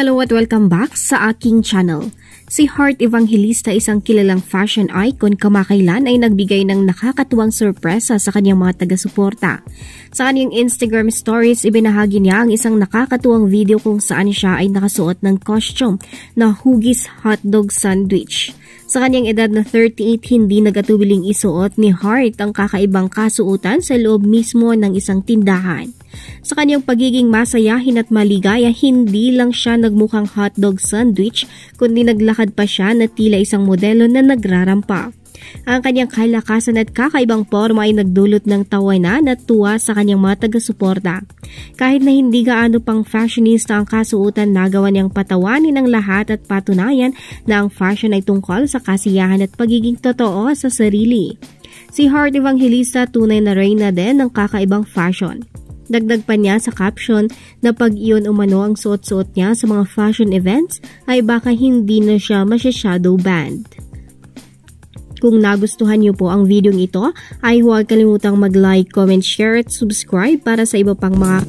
Hello at welcome back sa aking channel. Si Heart Evangelista, isang kilalang fashion icon, kamakailan ay nagbigay ng nakakatuwang sorpresa sa kanyang mga taga-suporta. Sa kanyang Instagram stories, ibinahagi niya ang isang nakakatuwang video kung saan siya ay nakasuot ng costume na hugis hotdog sandwich. Sa kanyang edad na 38, hindi nagatubiling isuot ni Heart ang kakaibang kasuotan sa loob mismo ng isang tindahan. Sa kanyang pagiging masayahin at maligaya, hindi lang siya nagmukhang hotdog sandwich, kundi naglakad pa siya na tila isang modelo na nagrarampa. Ang kanyang kalakasan at kakaibang forma ay nagdulot ng tawanan at tuwa sa kanyang mga taga-suporta. Kahit na hindi gaano pang fashionista ang kasuotan, nagawa niyang patawanin ang lahat at patunayan na ang fashion ay tungkol sa kasiyahan at pagiging totoo sa sarili. Si Heart Evangelista tunay na reyna din ng kakaibang fashion. Dagdag pa niya sa caption na pag iyon umano ang suot-suot niya sa mga fashion events ay baka hindi na siya masya-shadow banned. Kung nagustuhan niyo po ang video ito ay huwag kalimutang mag-like, comment, share at subscribe para sa iba pang mga